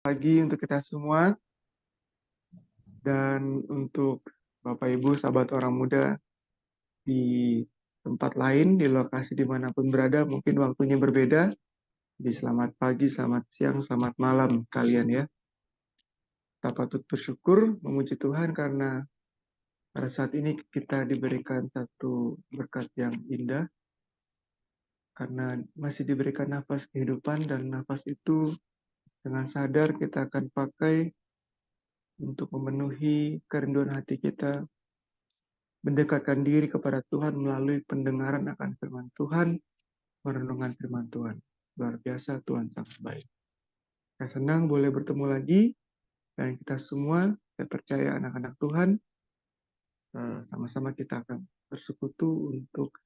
Pagi untuk kita semua dan untuk Bapak Ibu sahabat orang muda di tempat lain, di lokasi dimanapun berada, mungkin waktunya berbeda. Jadi selamat pagi, selamat siang, selamat malam kalian ya. Kita patut bersyukur, memuji Tuhan karena pada saat ini kita diberikan satu berkat yang indah, karena masih diberikan nafas kehidupan dan nafas itu dengan sadar kita akan pakai untuk memenuhi kerinduan hati kita, mendekatkan diri kepada Tuhan melalui pendengaran akan firman Tuhan, merenungkan firman Tuhan. Luar biasa, Tuhan sangat baik. Saya senang boleh bertemu lagi, dan kita semua, saya percaya anak-anak Tuhan, sama-sama kita akan bersekutu untuk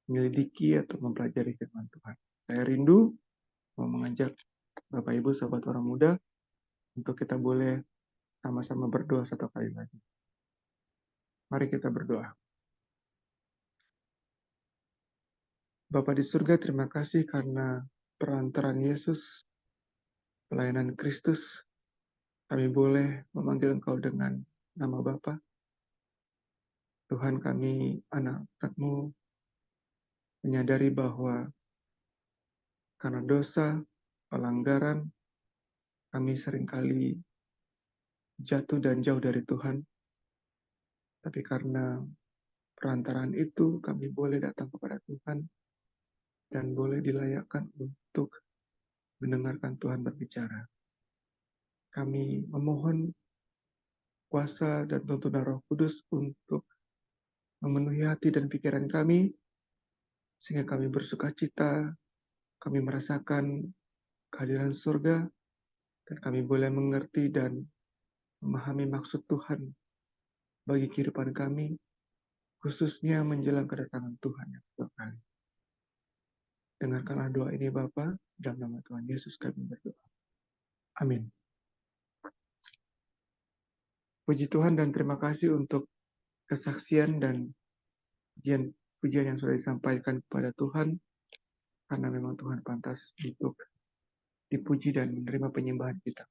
menyelidiki atau mempelajari firman Tuhan. Saya rindu mau mengajak Bapak Ibu, sahabat orang muda, untuk kita boleh sama-sama berdoa satu kali lagi. Mari kita berdoa. Bapa di surga, terima kasih karena perantaraan Yesus, pelayanan Kristus, kami boleh memanggil Engkau dengan nama Bapa. Tuhan, kami anak-anak-Mu menyadari bahwa karena dosa, pelanggaran, kami seringkali jatuh dan jauh dari Tuhan. Tapi karena perantaraan itu, kami boleh datang kepada Tuhan dan boleh dilayakkan untuk mendengarkan Tuhan berbicara. Kami memohon kuasa dan tuntunan Roh Kudus untuk memenuhi hati dan pikiran kami, sehingga kami bersuka cita, kami merasakan kehadiran surga, dan kami boleh mengerti dan memahami maksud Tuhan bagi kehidupan kami, khususnya menjelang kedatangan Tuhan yang kedua kali. Dengarkanlah doa ini Bapa, dalam nama Tuhan Yesus kami berdoa. Amin. Puji Tuhan dan terima kasih untuk kesaksian dan pujian yang sudah disampaikan kepada Tuhan, karena memang Tuhan pantas untuk dipuji dan menerima penyembahan kita.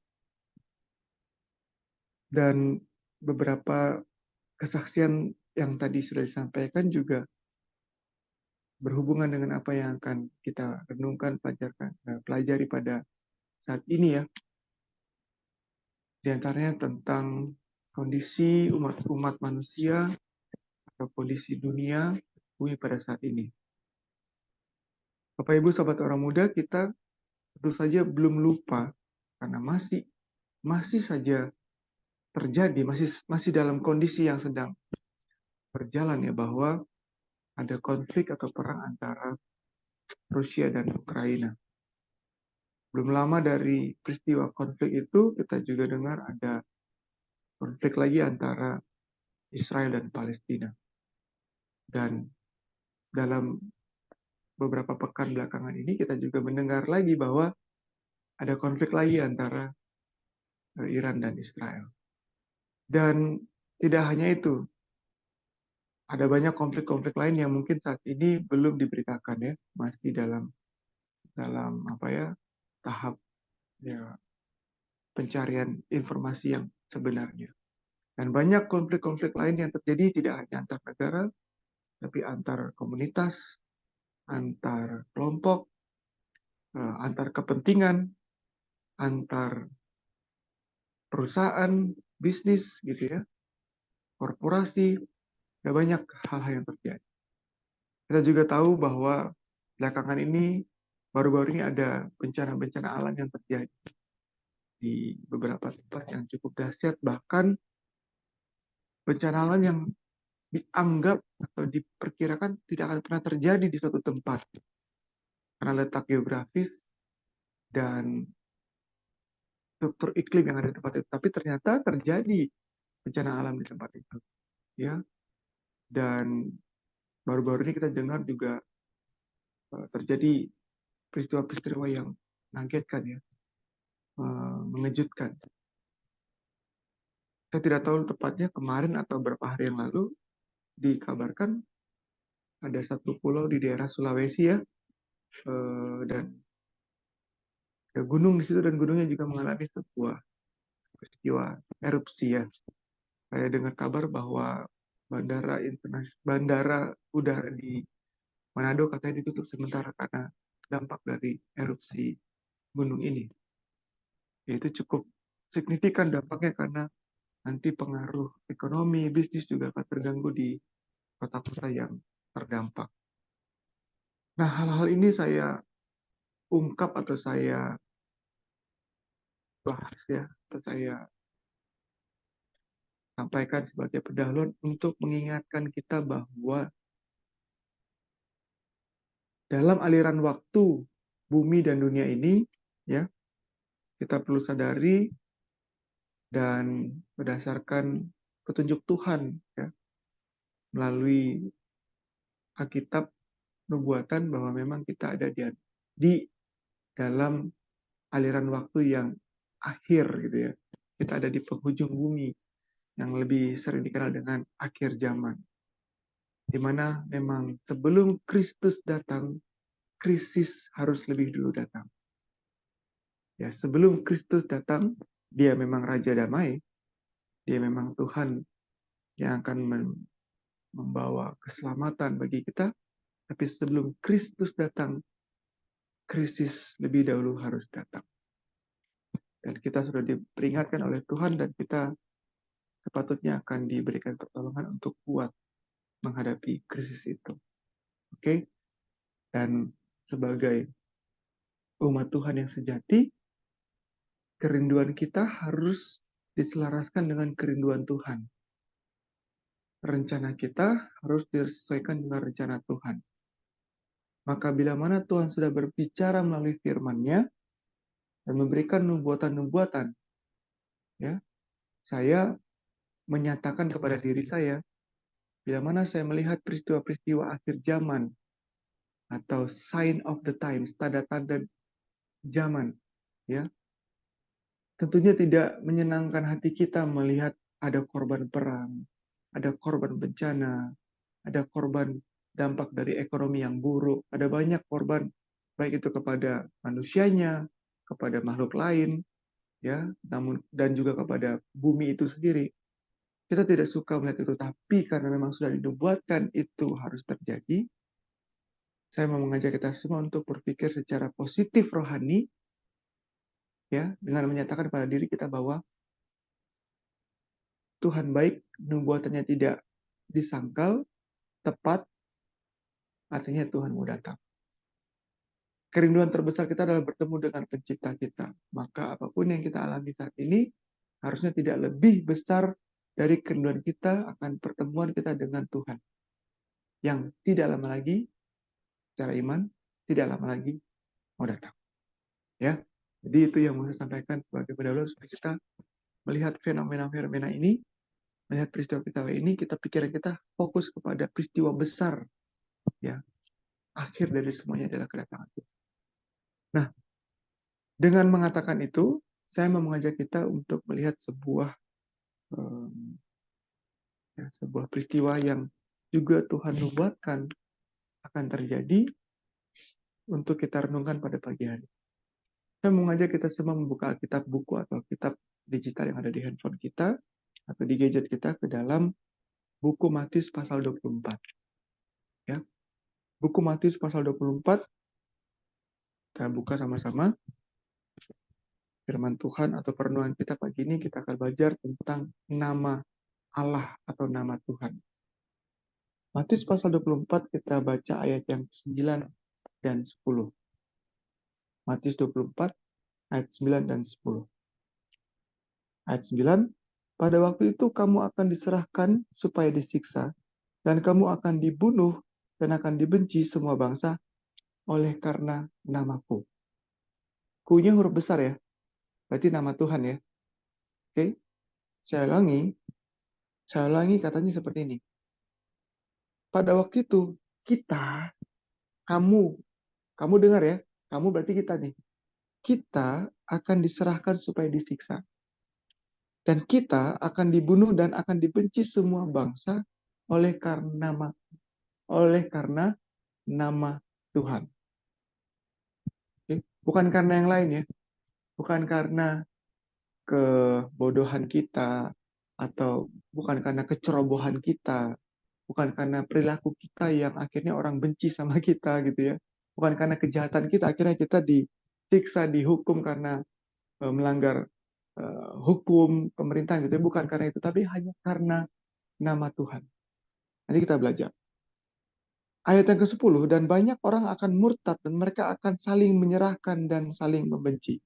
Dan beberapa kesaksian yang tadi sudah disampaikan juga berhubungan dengan apa yang akan kita renungkan, pelajari pada saat ini ya. Di antaranya tentang kondisi umat manusia atau kondisi dunia bumi pada saat ini. Bapak Ibu sahabat orang muda, kita tentu saja belum lupa karena masih saja terjadi, masih dalam kondisi yang sedang berjalan ya, bahwa ada konflik atau perang antara Rusia dan Ukraina. Belum lama dari peristiwa konflik itu, kita juga dengar ada konflik lagi antara Israel dan Palestina. Dan dalam beberapa pekan belakangan ini, kita juga mendengar lagi bahwa ada konflik lagi antara Iran dan Israel. Dan tidak hanya itu, ada banyak konflik-konflik lain yang mungkin saat ini belum diberitakan ya, masih dalam tahap ya, pencarian informasi yang sebenarnya. Dan banyak konflik-konflik lain yang terjadi tidak hanya antar negara, tapi antar komunitas, antar kelompok, antar kepentingan, antar perusahaan, bisnis gitu ya, korporasi, ada banyak hal-hal yang terjadi. Kita juga tahu bahwa belakangan ini, baru-baru ini ada bencana-bencana alam yang terjadi di beberapa tempat yang cukup dahsyat, bahkan bencana alam yang dianggap atau diperkirakan tidak akan pernah terjadi di suatu tempat karena letak geografis dan struktur iklim yang ada di tempat itu. Tapi ternyata terjadi bencana alam di tempat itu, ya. Dan baru-baru ini kita dengar juga terjadi peristiwa-peristiwa yang mengagetkan ya, mengejutkan. Saya tidak tahu tepatnya kemarin atau beberapa hari yang lalu dikabarkan ada satu pulau di daerah Sulawesi ya, dan Ada gunung di situ dan gunungnya juga mengalami sebuah peristiwa erupsi ya. Saya dengar kabar bahwa bandara udara di Manado katanya ditutup sementara karena dampak dari erupsi gunung ini. Itu cukup signifikan dampaknya karena nanti pengaruh ekonomi, bisnis juga akan terganggu di kota-kota yang terdampak. Nah, hal-hal ini saya ungkap atau saya bahas ya, atau saya sampaikan sebagai pendahuluan untuk mengingatkan kita bahwa dalam aliran waktu bumi dan dunia ini, ya, kita perlu sadari dan berdasarkan petunjuk Tuhan, ya, melalui Alkitab nubuatan bahwa memang kita ada di dalam aliran waktu yang akhir gitu ya. Kita ada di penghujung bumi yang lebih sering dikenal dengan akhir zaman. Di mana memang sebelum Kristus datang, krisis harus lebih dulu datang. Ya, sebelum Kristus datang, dia memang Raja Damai, dia memang Tuhan yang akan membawa keselamatan bagi kita. Tapi sebelum Kristus datang, krisis lebih dahulu harus datang. Dan kita sudah diperingatkan oleh Tuhan dan kita sepatutnya akan diberikan pertolongan untuk kuat menghadapi krisis itu. Oke? Dan sebagai umat Tuhan yang sejati, kerinduan kita harus diselaraskan dengan kerinduan Tuhan. Rencana kita harus disesuaikan dengan rencana Tuhan. Maka bila mana Tuhan sudah berbicara melalui firman-Nya dan memberikan nubuatan-nubuatan, ya, saya menyatakan kepada diri saya, bila mana saya melihat peristiwa-peristiwa akhir zaman atau sign of the times, tanda-tanda zaman, ya, tentunya tidak menyenangkan hati kita melihat ada korban perang, ada korban bencana, ada korban dampak dari ekonomi yang buruk, ada banyak korban baik itu kepada manusianya, kepada makhluk lain, ya, namun dan juga kepada bumi itu sendiri. Kita tidak suka melihat itu, tapi karena memang sudah dinubuatkan itu harus terjadi, saya mau mengajak kita semua untuk berpikir secara positif rohani, ya, dengan menyatakan pada diri kita bahwa Tuhan baik, nubuatannya tidak disangkal, tepat, artinya Tuhan mau datang. Kerinduan terbesar kita adalah bertemu dengan pencipta kita. Maka apapun yang kita alami saat ini, harusnya tidak lebih besar dari kerinduan kita akan pertemuan kita dengan Tuhan. Yang tidak lama lagi, secara iman, tidak lama lagi mau datang. Ya, jadi itu yang mau saya sampaikan sebagai pendahuluan supaya kita melihat fenomena-fenomena ini, melihat peristiwa-peristiwa ini, kita pikiran kita fokus kepada peristiwa besar, ya. Akhir dari semuanya adalah kedatangan Tuhan. Nah, dengan mengatakan itu, saya mau mengajak kita untuk melihat sebuah peristiwa yang juga Tuhan nubuatkan akan terjadi untuk kita renungkan pada pagi hari. Saya mau mengajak kita semua membuka Alkitab buku atau kitab digital yang ada di handphone kita atau di gadget kita ke dalam buku Matius pasal 24. Ya. Buku Matius pasal 24, kita buka sama-sama. Firman Tuhan atau perenungan kita pagi ini kita akan belajar tentang nama Allah atau nama Tuhan. Matius pasal 24 kita baca ayat yang 9 dan 10. Matius 24 ayat 9 dan 10. Ayat 9, pada waktu itu kamu akan diserahkan supaya disiksa, dan kamu akan dibunuh dan akan dibenci semua bangsa oleh karena namaku. Ku-nya huruf besar ya, berarti nama Tuhan ya. Oke, saya ulangi katanya seperti ini. Pada waktu itu, kita, kamu dengar ya, kamu berarti kita nih. Kita akan diserahkan supaya disiksa. Dan kita akan dibunuh dan akan dibenci semua bangsa oleh karena nama Tuhan. Oke? Bukan karena yang lain ya. bukan karena kebodohan kita, atau bukan karena kecerobohan kita, bukan karena perilaku kita yang akhirnya orang benci sama kita gitu ya. Bukan karena kejahatan kita akhirnya kita disiksa, dihukum karena melanggar hukum pemerintahan gitu ya. Bukan karena itu, tapi hanya karena nama Tuhan. Nanti kita belajar. Ayat yang ke-10, dan banyak orang akan murtad dan mereka akan saling menyerahkan dan saling membenci.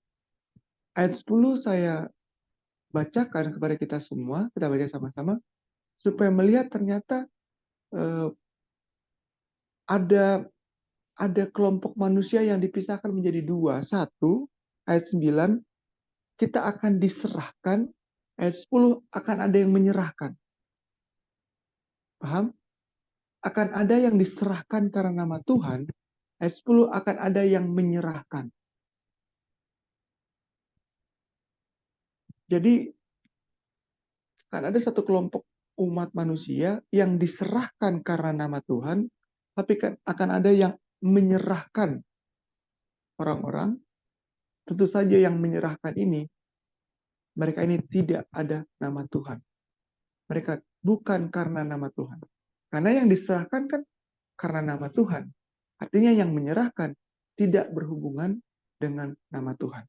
Ayat 10 saya bacakan kepada kita semua, kita baca sama-sama, supaya melihat ternyata eh, ada kelompok manusia yang dipisahkan menjadi dua. Satu, ayat 9, kita akan diserahkan. Ayat 10, akan ada yang menyerahkan. Paham? Akan ada yang diserahkan karena nama Tuhan. Ayat 10, akan ada yang menyerahkan. Jadi, akan ada satu kelompok umat manusia yang diserahkan karena nama Tuhan, tapi kan akan ada yang menyerahkan orang-orang. Tentu saja yang menyerahkan ini, mereka ini tidak ada nama Tuhan. Mereka bukan karena nama Tuhan. Karena yang diserahkan kan karena nama Tuhan. Artinya yang menyerahkan tidak berhubungan dengan nama Tuhan.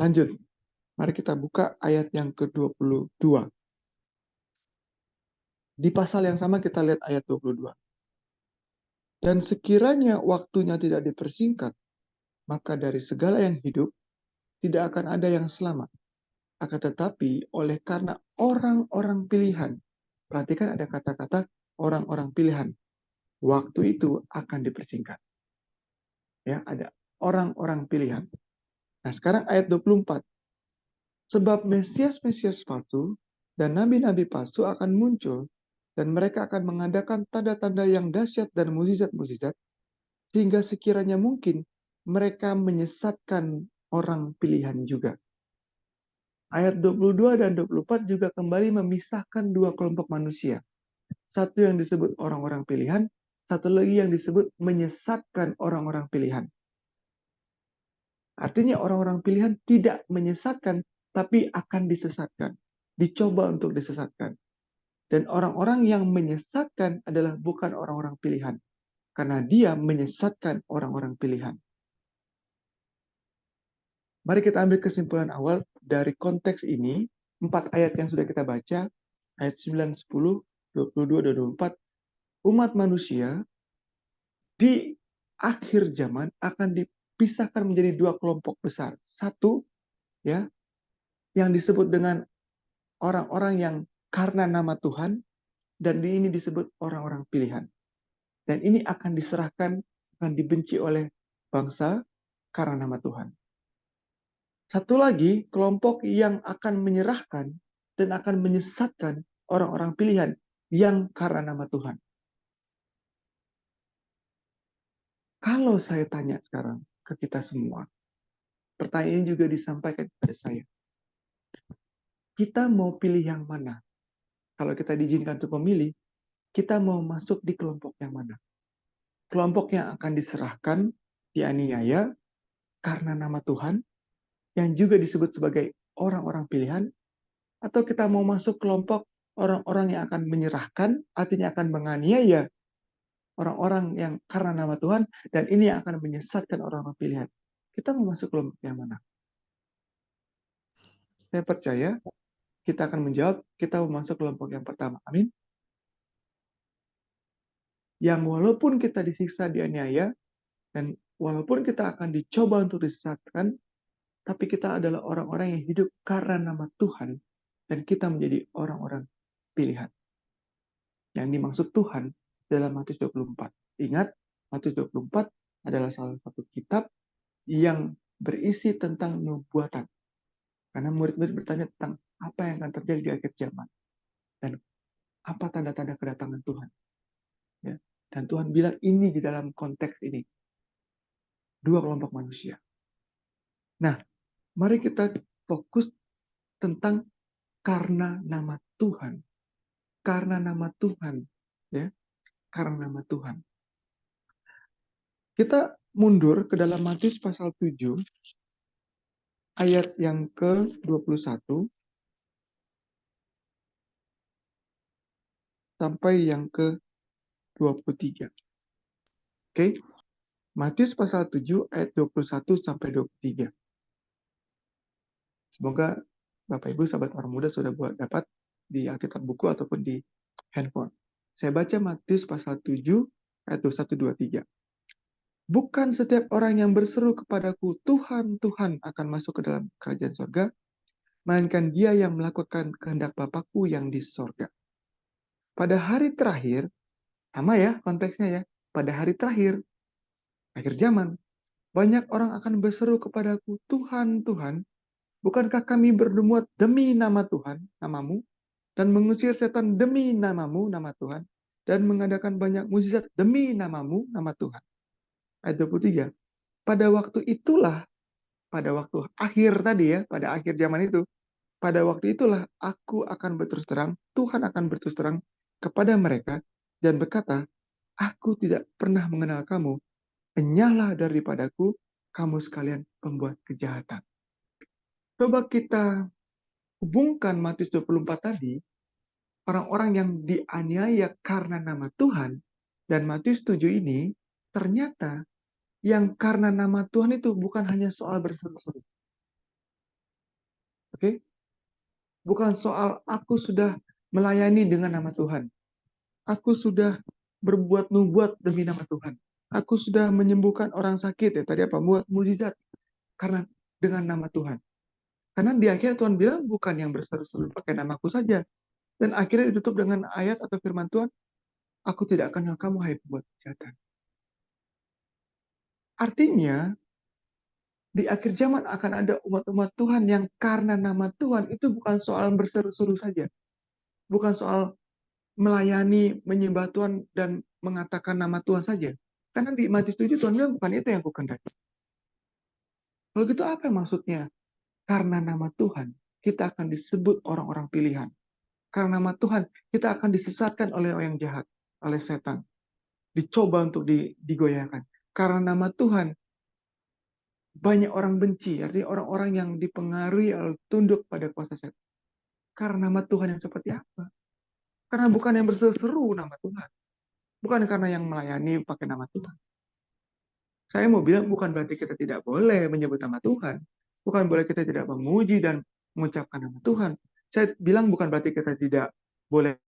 Lanjut. Mari kita buka ayat yang ke-22. Di pasal yang sama kita lihat ayat 22. Dan sekiranya waktunya tidak dipersingkat, maka dari segala yang hidup tidak akan ada yang selamat. Akan tetapi oleh karena orang-orang pilihan, perhatikan ada kata-kata orang-orang pilihan, waktu itu akan dipersingkat. Ya, ada orang-orang pilihan. Nah, sekarang ayat 24. Sebab Mesias-Mesias palsu dan nabi-nabi palsu akan muncul, dan mereka akan mengadakan tanda-tanda yang dahsyat dan mukjizat-mukjizat, sehingga sekiranya mungkin mereka menyesatkan orang pilihan juga. Ayat 22 dan 24 juga kembali memisahkan dua kelompok manusia. Satu yang disebut orang-orang pilihan, satu lagi yang disebut menyesatkan orang-orang pilihan. Artinya orang-orang pilihan tidak menyesatkan, tapi akan disesatkan. Dicoba untuk disesatkan. Dan orang-orang yang menyesatkan adalah bukan orang-orang pilihan. Karena dia menyesatkan orang-orang pilihan. Mari kita ambil kesimpulan awal dari konteks ini. 4 ayat yang sudah kita baca. Ayat 9, 10, 22, dan 24. Umat manusia di akhir zaman akan dipisahkan menjadi dua kelompok besar. Satu, ya, yang disebut dengan orang-orang yang karena nama Tuhan, dan ini disebut orang-orang pilihan. Dan ini akan diserahkan, akan dibenci oleh bangsa karena nama Tuhan. Satu lagi, kelompok yang akan menyerahkan dan akan menyesatkan orang-orang pilihan yang karena nama Tuhan. Kalau saya tanya sekarang ke kita semua, pertanyaan ini juga disampaikan kepada saya. Kita mau pilih yang mana? Kalau kita diizinkan untuk memilih, kita mau masuk di kelompok yang mana? Kelompok yang akan diserahkan, dianiaya karena nama Tuhan, yang juga disebut sebagai orang-orang pilihan, atau kita mau masuk kelompok orang-orang yang akan menyerahkan, artinya akan menganiaya orang-orang yang karena nama Tuhan, dan ini yang akan menyesatkan orang-orang pilihan. Kita mau masuk kelompok yang mana? Saya percaya kita akan menjawab, kita mau masuk kelompok yang pertama. Amin. Yang walaupun kita disiksa, dianiaya, dan walaupun kita akan dicoba untuk disesatkan, tapi kita adalah orang-orang yang hidup karena nama Tuhan, dan kita menjadi orang-orang pilihan. Yang dimaksud Tuhan dalam Matius 24. Ingat, Matius 24 adalah salah satu kitab yang berisi tentang nubuatan. Karena murid-murid bertanya tentang apa yang akan terjadi di akhir zaman. Dan apa tanda-tanda kedatangan Tuhan. Ya. Dan Tuhan bilang ini di dalam konteks ini. Dua kelompok manusia. Nah, mari kita fokus tentang karena nama Tuhan. Karena nama Tuhan. Ya. Karena nama Tuhan. Kita mundur ke dalam Matius pasal 7. ayat yang ke-21 sampai yang ke-23. Oke. Matius pasal 7 ayat 21 sampai 23. Semoga Bapak Ibu sahabat orang muda sudah dapat di Alkitab buku ataupun di handphone. Saya baca Matius pasal 7 ayat 21 23. Bukan setiap orang yang berseru kepadaku, Tuhan, Tuhan, akan masuk ke dalam kerajaan surga, melainkan dia yang melakukan kehendak Bapakku yang di surga. Pada hari terakhir, sama ya konteksnya ya, pada hari terakhir, akhir zaman, banyak orang akan berseru kepadaku, Tuhan, Tuhan, bukankah kami berdemuat demi nama Tuhan, namamu, dan mengusir setan demi namamu, nama Tuhan, dan mengadakan banyak mukjizat demi namamu, nama Tuhan. Ayat 23. Pada waktu itulah, pada waktu akhir tadi ya, pada akhir zaman itu, pada waktu itulah aku akan berterus terang, Tuhan akan berterus terang kepada mereka dan berkata, aku tidak pernah mengenal kamu, enyahlah daripadaku, kamu sekalian pembuat kejahatan. Coba kita hubungkan Matius 24 tadi, orang-orang yang dianiaya karena nama Tuhan, dan Matius 7 ini, ternyata yang karena nama Tuhan itu bukan hanya soal berseru-seru. Oke? Bukan soal aku sudah melayani dengan nama Tuhan. Aku sudah berbuat nubuat demi nama Tuhan. Aku sudah menyembuhkan orang sakit ya tadi apa? Buat mujizat karena dengan nama Tuhan. Karena di akhir Tuhan bilang bukan yang berseru-seru pakai namaku saja. Dan akhirnya ditutup dengan ayat atau firman Tuhan, aku tidak kenal kamu, hai pembuat kejahatan. Artinya, di akhir zaman akan ada umat-umat Tuhan yang karena nama Tuhan itu bukan soal berseru-seru saja. Bukan soal melayani, menyembah Tuhan, dan mengatakan nama Tuhan saja. Karena di Matius 7 Tuhan bilang bukan itu yang aku kehendaki. Kalau gitu apa maksudnya? Karena nama Tuhan, kita akan disebut orang-orang pilihan. Karena nama Tuhan, kita akan disesatkan oleh orang yang jahat, oleh setan. Dicoba untuk digoyahkan. Karena nama Tuhan, banyak orang benci, artinya orang-orang yang dipengaruhi atau tunduk pada kuasa setan. Karena nama Tuhan yang seperti apa? Karena bukan yang berseru-seru nama Tuhan. Bukan karena yang melayani pakai nama Tuhan. Saya mau bilang bukan berarti kita tidak boleh menyebut nama Tuhan. Bukan boleh kita tidak memuji dan mengucapkan nama Tuhan. Saya bilang bukan berarti kita tidak boleh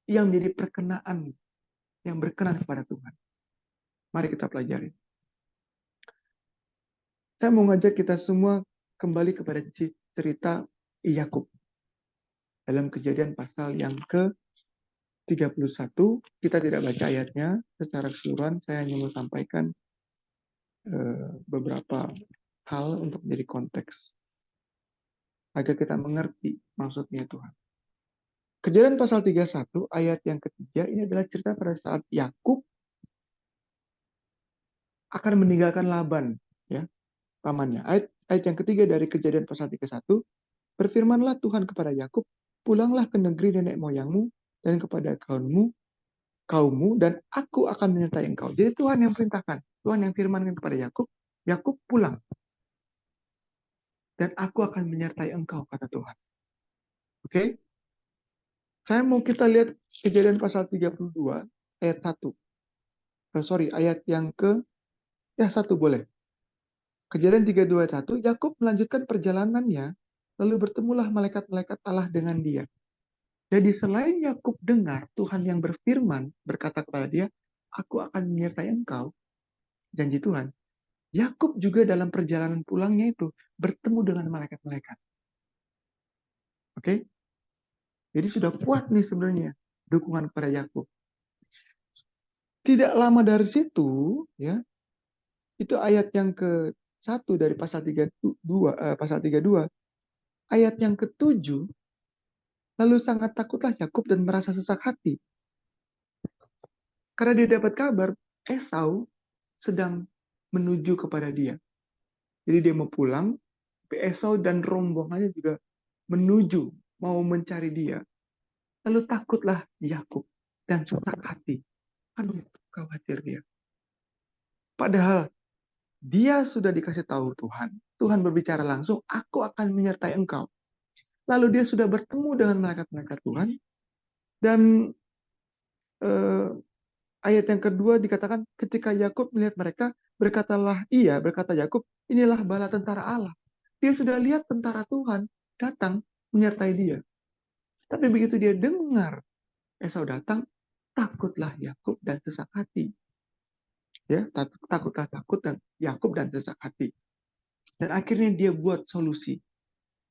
yang menjadi perkenaan, yang berkenan kepada Tuhan. Mari kita pelajari. Saya mau ngajak kita semua kembali kepada cerita Yakub. Dalam Kejadian pasal yang ke-31, kita tidak baca ayatnya secara keseluruhan, saya hanya mau sampaikan beberapa hal untuk menjadi konteks. Agar kita mengerti maksudnya Tuhan. Kejadian pasal 31, ayat yang ketiga, ini adalah cerita pada saat Yakub akan meninggalkan Laban, ya, pamannya. Ayat yang ketiga dari Kejadian pasal 31, berfirmanlah Tuhan kepada Yakub, pulanglah ke negeri nenek moyangmu dan kepada kaummu, dan aku akan menyertai engkau. Jadi Tuhan yang perintahkan, Tuhan yang firmankan kepada Yakub, Yakub pulang. Dan aku akan menyertai engkau, kata Tuhan. Oke? Saya mau kita lihat Kejadian pasal 32, ayat 1. Ayat yang satu boleh. Kejadian 32 ayat 1, Yakub melanjutkan perjalanannya, lalu bertemulah malaikat-malaikat Allah dengan dia. Jadi selain Yakub dengar Tuhan yang berfirman, berkata kepada dia, aku akan menyertai engkau, janji Tuhan. Yakub juga dalam perjalanan pulangnya itu bertemu dengan malaikat-malaikat. Oke? Jadi sudah kuat nih sebenarnya dukungan kepada Yakub. Tidak lama dari situ, ya, itu ayat yang ke-1 dari pasal 32, ayat yang ke-7, lalu sangat takutlah Yakub dan merasa sesak hati. Karena dia dapat kabar Esau sedang menuju kepada dia. Jadi dia mau pulang, Esau dan rombongannya juga menuju, mau mencari dia. Lalu takutlah Yakub dan sesak hati. Aduh, khawatir dia. Padahal dia sudah dikasih tahu Tuhan. Tuhan berbicara langsung, aku akan menyertai engkau. Lalu dia sudah bertemu dengan malaikat-malaikat Tuhan. Dan eh, ayat yang kedua dikatakan, ketika Yakub melihat mereka, berkata Yakub, inilah bala tentara Allah. Dia sudah lihat tentara Tuhan datang menyertai dia. Tapi begitu dia dengar Esau datang, takutlah Yakub dan sesak hati. Ya, takutlah takut dan Yakub dan sesak hati. Dan akhirnya dia buat solusi.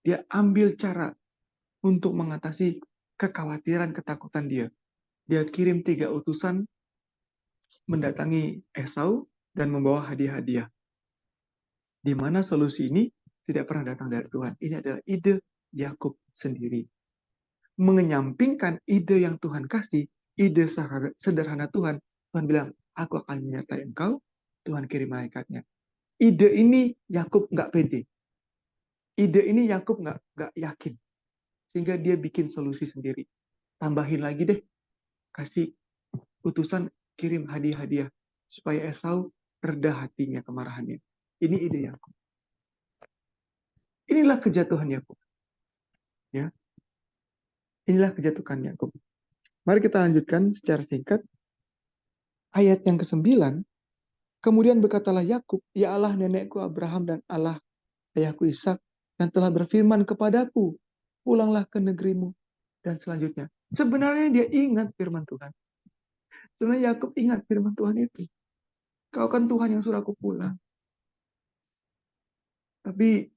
Dia ambil cara untuk mengatasi kekhawatiran, ketakutan dia. Dia kirim 3 utusan mendatangi Esau dan membawa hadiah-hadiah. Di mana solusi ini tidak pernah datang dari Tuhan. Ini adalah ide Yakub sendiri. Mengenyampingkan ide yang Tuhan kasih, ide sederhana Tuhan. Tuhan bilang, aku akan menyertai engkau. Tuhan kirim malaikatnya. Ide ini Yakub nggak pede. Ide ini Yakub nggak yakin. Sehingga dia bikin solusi sendiri. Tambahin lagi deh, kasih utusan kirim hadiah-hadiah supaya Esau reda hatinya, kemarahannya. Ini ide Yakub. Inilah kejatuhan Yakub. Ya, inilah kejatuhan Yakub. Mari kita lanjutkan secara singkat. Ayat yang ke-9, kemudian berkatalah Yakub, ya Allah nenekku Abraham dan Allah ayahku Ishak, yang telah berfirman kepadaku, pulanglah ke negerimu. Dan selanjutnya, sebenarnya dia ingat firman Tuhan. Sebenarnya Yakub ingat firman Tuhan itu. Kau kan Tuhan yang suruh aku pulang. Tapi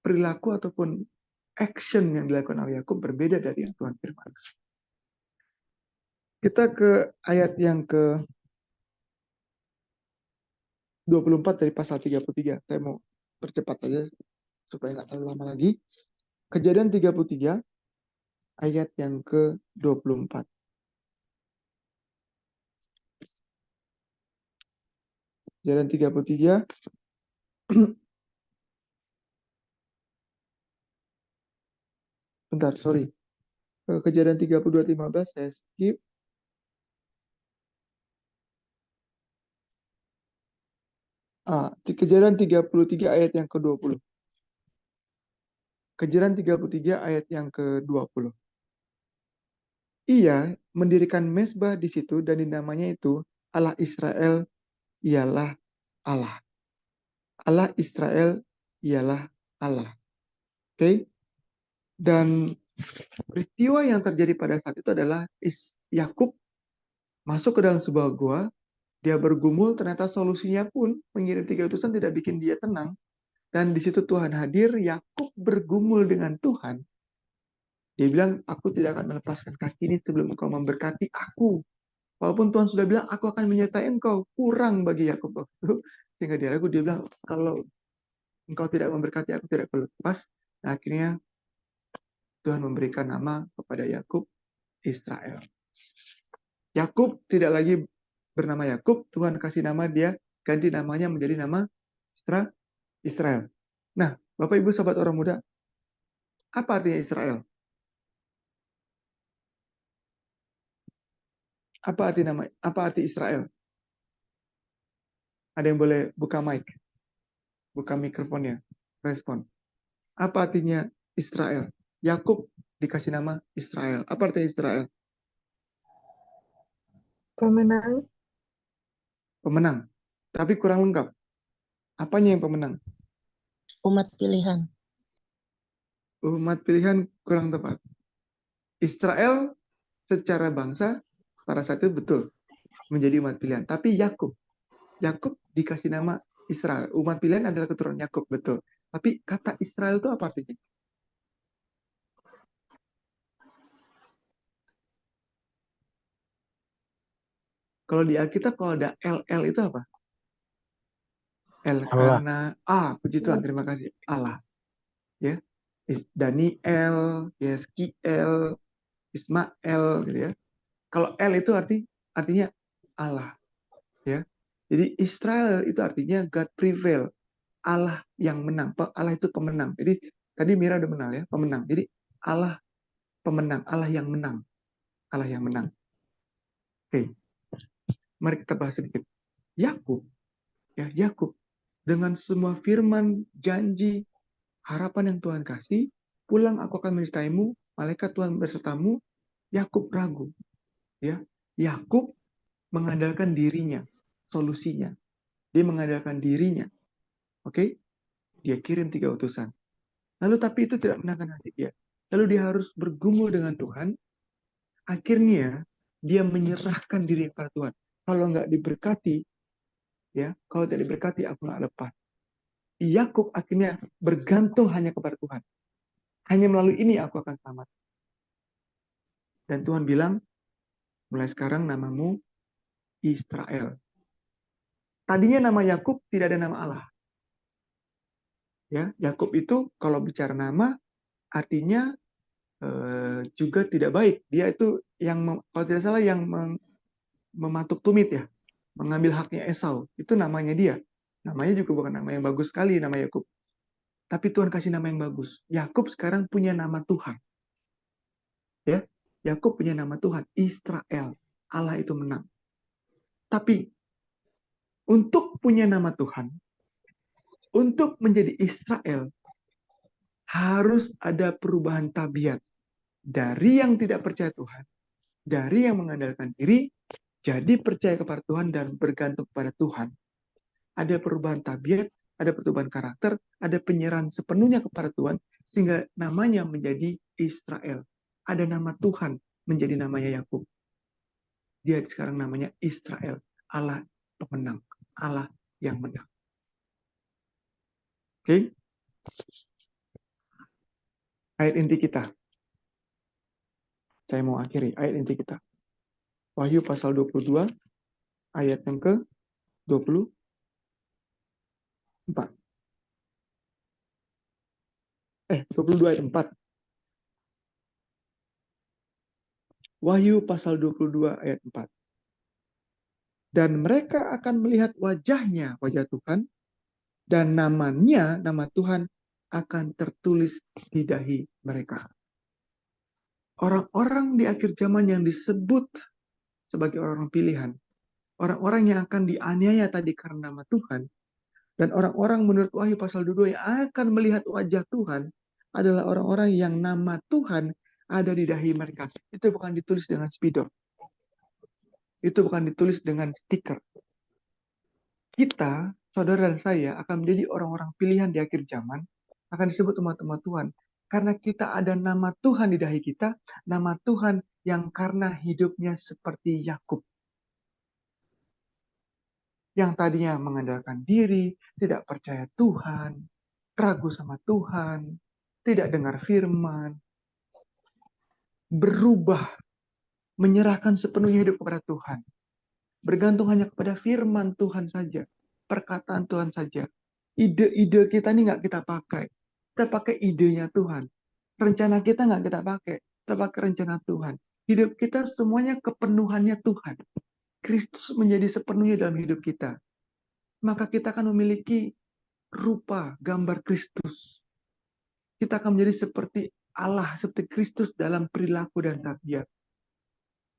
perilaku ataupun action yang dilakukan oleh Yakub berbeda dari yang Tuhan firman. Kita ke ayat yang ke 24 dari pasal 33. Saya mau percepat saja supaya nggak terlalu lama lagi. Kejadian 33 ayat yang ke-24. Kejadian 33 bentar, sorry. Kejadian 32:15 saya skip. Kejadian 33 ayat yang ke-20. Kejadian 33 ayat yang ke-20. Ia mendirikan mezbah di situ dan dinamanya itu Allah Israel ialah Allah. Allah Israel ialah Allah. Oke? Dan peristiwa yang terjadi pada saat itu adalah Yakub masuk ke dalam sebuah gua, dia bergumul, ternyata solusinya pun mengirim 3 utusan tidak bikin dia tenang. Dan di situ Tuhan hadir, Yakub bergumul dengan Tuhan. Dia bilang, aku tidak akan melepaskan kaki ini sebelum engkau memberkati aku. Walaupun Tuhan sudah bilang, aku akan menyertai engkau. Kurang bagi Yakub waktu itu. Sehingga dia ragu, dia bilang, kalau engkau tidak memberkati aku, tidak perlu lepas. Nah, akhirnya Tuhan memberikan nama kepada Yakub, Israel. Yakub tidak lagi bernama Yakub, Tuhan kasih nama dia, ganti namanya menjadi nama Israel. Nah, Bapak Ibu sahabat orang muda, apa artinya Israel? Apa arti Israel? Ada yang boleh buka mic, buka mikrofonnya, respon. Apa artinya Israel? Yakub dikasih nama Israel. Apa artinya Israel? Pemenang. Pemenang. Tapi kurang lengkap. Apanya yang pemenang? Umat pilihan. Umat pilihan kurang tepat. Israel secara bangsa pada saat itu betul menjadi umat pilihan. Tapi Yakub dikasih nama Israel. Umat pilihan adalah keturunan Yakub, betul. Tapi kata Israel itu apa artinya? Kalau di Alkitab kalau ada LL itu apa? Elkana. Puji Tuhan, terima kasih. Allah. Ya. Daniel, Yeskiel, Ismael gitu ya. Kalau L itu artinya Allah, ya. Jadi Israel itu artinya God prevail, Allah yang menang. Allah itu pemenang. Jadi tadi Mira udah menang ya, pemenang. Jadi Allah pemenang, Allah yang menang. Allah yang menang. Oke, mari kita bahas sedikit. Yakub, Yakub dengan semua firman, janji, harapan yang Tuhan kasih, pulang aku akan menyertaimu, malaikat Tuhan bersertamu. Yakub ragu, Yakub mengandalkan dirinya, solusinya. Dia mengandalkan dirinya. Oke? Dia kirim 3 utusan. Lalu tapi itu tidak menangkan hati dia. Lalu dia harus bergumul dengan Tuhan. Akhirnya dia menyerahkan diri kepada Tuhan. Kalau nggak diberkati, kalau tidak diberkati aku nggak lepas. Yakub akhirnya bergantung hanya kepada Tuhan. Hanya melalui ini aku akan selamat. Dan Tuhan bilang, mulai sekarang namamu Israel. Tadinya nama Yakub tidak ada nama Allah. Yakub itu kalau bicara nama artinya juga tidak baik. Dia itu yang kalau tidak salah yang mematuk tumit mengambil haknya Esau. Itu namanya dia. Namanya juga bukan nama yang bagus sekali, nama Yakub. Tapi Tuhan kasih nama yang bagus. Yakub sekarang punya nama Tuhan. Yakub punya nama Tuhan, Israel. Allah itu menang. Tapi untuk punya nama Tuhan, untuk menjadi Israel, harus ada perubahan tabiat. Dari yang tidak percaya Tuhan, dari yang mengandalkan diri, jadi percaya kepada Tuhan dan bergantung kepada Tuhan. Ada perubahan tabiat, ada perubahan karakter, ada penyerahan sepenuhnya kepada Tuhan, sehingga namanya menjadi Israel. Ada nama Tuhan menjadi namanya Yakub. Dia sekarang namanya Israel, Allah pemenang, Allah yang menang. Oke? Ayat inti kita. Saya mau akhiri ayat inti kita. Wahyu pasal 22, ayat yang ke-24. Eh, 22 ayat 4. Wahyu pasal 22 ayat 4. Dan mereka akan melihat wajahnya, wajah Tuhan, dan namanya, nama Tuhan, akan tertulis di dahi mereka. Orang-orang di akhir zaman yang disebut sebagai orang pilihan, orang-orang yang akan dianiaya tadi karena nama Tuhan, dan orang-orang menurut Wahyu pasal 22 yang akan melihat wajah Tuhan adalah orang-orang yang nama Tuhan ada di dahi mereka. Itu bukan ditulis dengan spidol. Itu bukan ditulis dengan stiker. Kita, saudara dan saya, akan menjadi orang-orang pilihan di akhir zaman, akan disebut umat-umat Tuhan. Karena kita ada nama Tuhan di dahi kita, nama Tuhan yang karena hidupnya seperti Yakub. Yang tadinya mengandalkan diri, tidak percaya Tuhan, ragu sama Tuhan, tidak dengar firman, berubah, menyerahkan sepenuhnya hidup kepada Tuhan. Bergantung hanya kepada firman Tuhan saja, perkataan Tuhan saja. Ide-ide kita ini nggak kita pakai. Kita pakai idenya Tuhan. Rencana kita nggak kita pakai. Kita pakai rencana Tuhan. Hidup kita semuanya kepenuhannya Tuhan. Kristus menjadi sepenuhnya dalam hidup kita. Maka kita akan memiliki rupa, gambar Kristus. Kita akan menjadi seperti Allah, seperti Kristus dalam perilaku dan tabiat.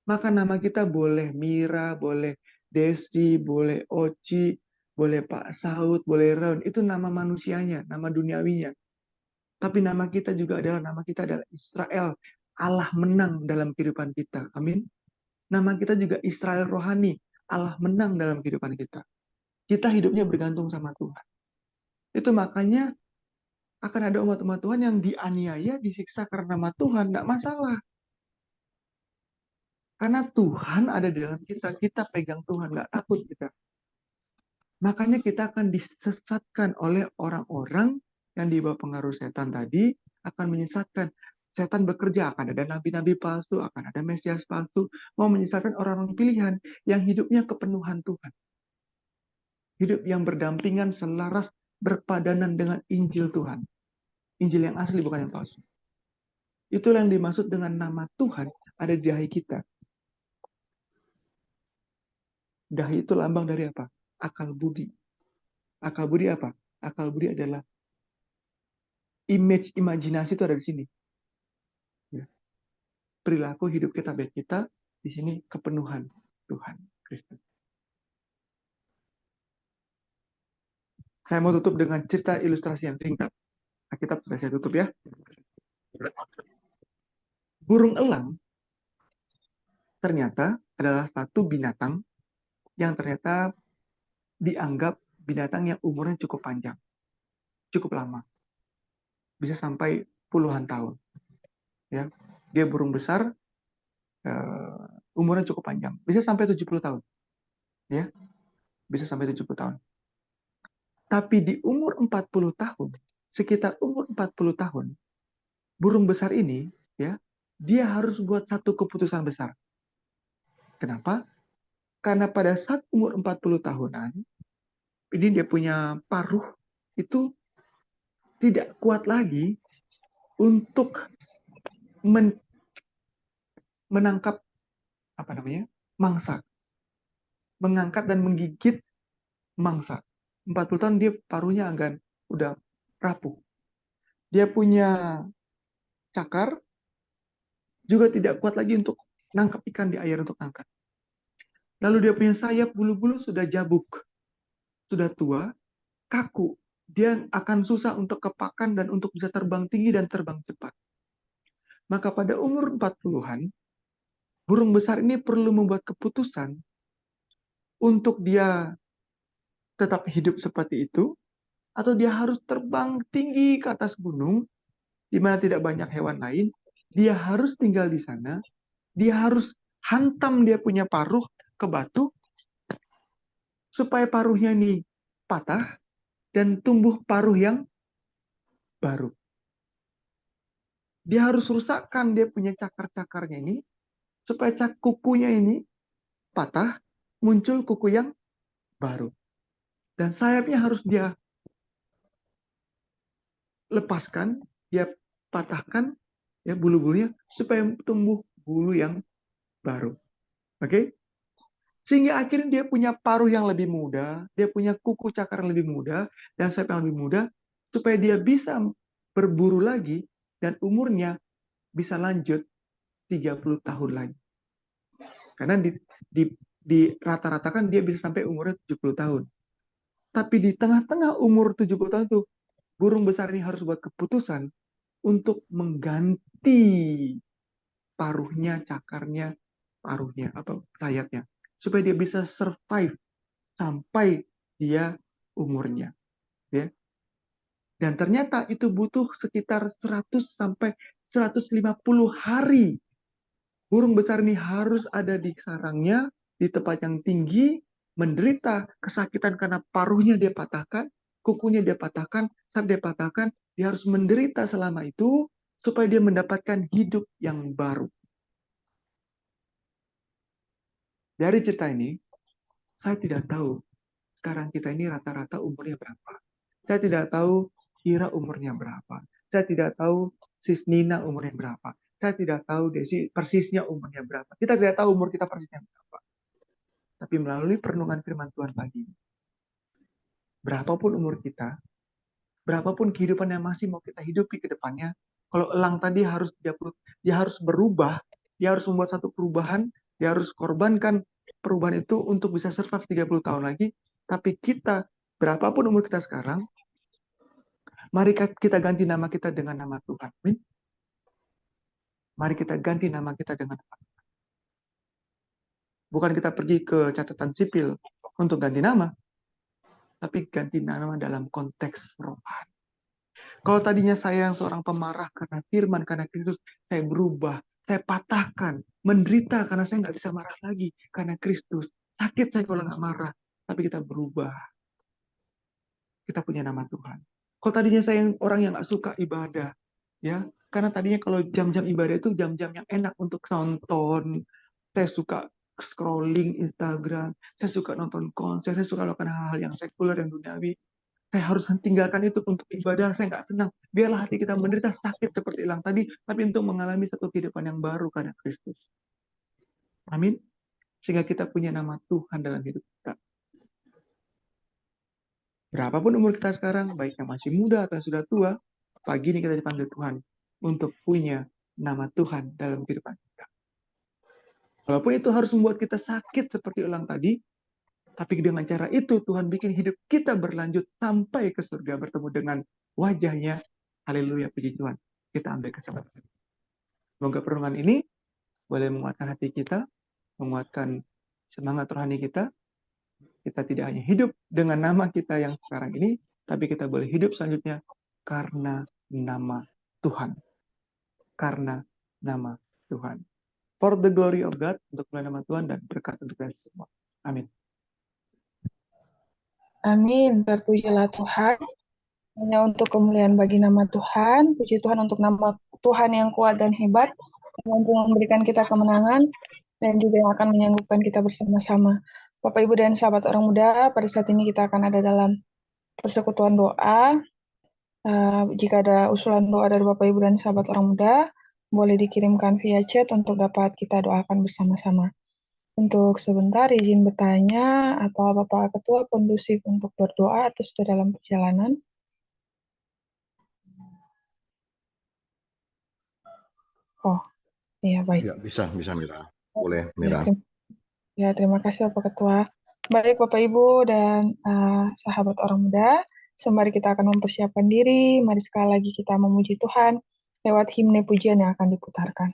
Maka nama kita boleh Mira, boleh Desi, boleh Oci, boleh Pak Saud, boleh Ron. Itu nama manusianya, nama duniawinya. Tapi nama kita adalah Israel. Allah menang dalam kehidupan kita. Amin. Nama kita juga Israel rohani. Allah menang dalam kehidupan kita. Kita hidupnya bergantung sama Tuhan. Itu makanya akan ada umat-umat Tuhan yang dianiaya, disiksa karena nama Tuhan. Tidak masalah. Karena Tuhan ada di dalam kita. Kita pegang Tuhan. Nggak takut kita. Makanya kita akan disesatkan oleh orang-orang yang di bawah pengaruh setan tadi, akan menyesatkan. Setan bekerja, akan ada nabi-nabi palsu, akan ada mesias palsu, mau menyesatkan orang-orang pilihan yang hidupnya kepenuhan Tuhan. Hidup yang berdampingan, selaras, berpadanan dengan Injil Tuhan. Injil yang asli, bukan yang palsu. Itulah yang dimaksud dengan nama Tuhan ada di dahi kita. Dahi itu lambang dari apa? Akal budi. Akal budi apa? Akal budi adalah imajinasi itu ada di sini. perilaku hidup kita, baik kita di sini kepenuhan Tuhan Kristus. Saya mau tutup dengan cerita ilustrasi yang singkat. Alkitab sudah saya tutup ya. Burung elang ternyata adalah satu binatang yang ternyata dianggap binatang yang umurnya cukup panjang, cukup lama, bisa sampai puluhan tahun. Ya, dia burung besar, umurnya cukup panjang, bisa sampai 70 tahun. Ya, bisa sampai 70 tahun. Tapi di umur 40 tahun, sekitar umur 40 tahun, burung besar ini, ya, dia harus buat satu keputusan besar. Kenapa? Karena pada saat umur 40 tahunan, ini dia punya paruh itu tidak kuat lagi untuk menangkap mangsa, mengangkat dan menggigit mangsa. 40 tahun dia paruhnya agak udah rapuh. Dia punya cakar juga tidak kuat lagi untuk nangkap ikan di air untuk angkat. Lalu dia punya sayap, bulu-bulu sudah jabuk, sudah tua, kaku. Dia akan susah untuk kepakan dan untuk bisa terbang tinggi dan terbang cepat. Maka pada umur 40-an, burung besar ini perlu membuat keputusan untuk dia tetap hidup seperti itu, atau dia harus terbang tinggi ke atas gunung, di mana tidak banyak hewan lain, dia harus tinggal di sana, dia harus hantam dia punya paruh ke batu, supaya paruhnya ini patah, dan tumbuh paruh yang baru. Dia harus rusakkan dia punya cakar-cakarnya ini, supaya kukunya ini patah, muncul kuku yang baru. Dan sayapnya harus dia lepaskan, dia patahkan ya bulu-bulunya supaya tumbuh bulu yang baru. Oke? Sehingga akhirnya dia punya paruh yang lebih muda, dia punya kuku cakar yang lebih muda dan sayap yang lebih muda supaya dia bisa berburu lagi dan umurnya bisa lanjut 30 tahun lagi. Karena di rata-ratakan dia bisa sampai umurnya 70 tahun. Tapi di tengah-tengah umur 70 tahun itu, burung besar ini harus buat keputusan untuk mengganti paruhnya, cakarnya, paruhnya atau sayapnya, supaya dia bisa survive sampai dia umurnya, ya. Dan ternyata itu butuh sekitar 100 sampai 150 hari. Burung besar ini harus ada di sarangnya, di tempat yang tinggi, menderita kesakitan karena paruhnya dia patahkan, kukunya dia patahkan, sayap dia patahkan, dia harus menderita selama itu supaya dia mendapatkan hidup yang baru. Dari cerita ini, saya tidak tahu sekarang kita ini rata-rata umurnya berapa. Saya tidak tahu Kira umurnya berapa. Saya tidak tahu Sis Nina umurnya berapa. Saya tidak tahu Desi persisnya umurnya berapa. Kita tidak tahu umur kita persisnya berapa. Tapi melalui perenungan firman Tuhan pagi ini, berapapun umur kita, berapapun kehidupan yang masih mau kita hidupi ke depannya, kalau elang tadi dia harus berubah, dia harus membuat satu perubahan, dia harus korbankan perubahan itu untuk bisa survive 30 tahun lagi. Tapi kita, berapapun umur kita sekarang, mari kita ganti nama kita dengan nama Tuhan. Mari kita ganti nama kita dengan nama Tuhan. Bukan kita pergi ke catatan sipil untuk ganti nama, tapi ganti nama dalam konteks rohani. Kalau tadinya saya yang seorang pemarah karena firman, karena Kristus, saya berubah, saya patahkan, menderita karena saya nggak bisa marah lagi karena Kristus. Sakit saya kalau nggak marah, tapi kita berubah. Kita punya nama Tuhan. Kalau tadinya saya yang orang yang nggak suka ibadah, ya, karena tadinya kalau jam-jam ibadah itu jam-jam yang enak untuk nonton. Saya suka scrolling Instagram, saya suka nonton konser, saya suka melakukan hal-hal yang sekuler dan duniawi. Saya harus tinggalkan itu untuk ibadah, saya nggak senang. Biarlah hati kita menderita sakit seperti hilang tadi, tapi untuk mengalami satu kehidupan yang baru karena Kristus. Amin. Sehingga kita punya nama Tuhan dalam hidup kita. Berapapun umur kita sekarang, baik yang masih muda atau yang sudah tua, pagi ini kita dipanggil Tuhan untuk punya nama Tuhan dalam kehidupan kita. Walaupun itu harus membuat kita sakit seperti ulang tadi, tapi dengan cara itu Tuhan bikin hidup kita berlanjut sampai ke surga bertemu dengan wajahnya. Haleluya, puji Tuhan. Kita ambil kesempatan. Semoga pertemuan ini boleh menguatkan hati kita, menguatkan semangat rohani kita. Kita tidak hanya hidup dengan nama kita yang sekarang ini, tapi kita boleh hidup selanjutnya karena nama Tuhan. Karena nama Tuhan. For the glory of God, untuk nama Tuhan dan berkat untuk kita semua. Amin. Amin. Terpujilah Tuhan. Hanya untuk kemuliaan bagi nama Tuhan. Puji Tuhan untuk nama Tuhan yang kuat dan hebat, yang mampu memberikan kita kemenangan, dan juga yang akan menyanggupkan kita bersama-sama. Bapak, Ibu, dan sahabat orang muda, pada saat ini kita akan ada dalam persekutuan doa. Jika ada usulan doa dari Bapak, Ibu, dan sahabat orang muda, boleh dikirimkan via chat untuk dapat kita doakan bersama-sama. Untuk sebentar, izin bertanya, apa Bapak Ketua kondusif untuk berdoa atau sudah dalam perjalanan? Oh, iya baik. Ya, bisa Mira. Boleh, Ya, Mira. terima kasih Bapak Ketua. Baik Bapak Ibu dan sahabat orang muda, sembari kita akan mempersiapkan diri, mari sekali lagi kita memuji Tuhan lewat himne pujian yang akan diputarkan.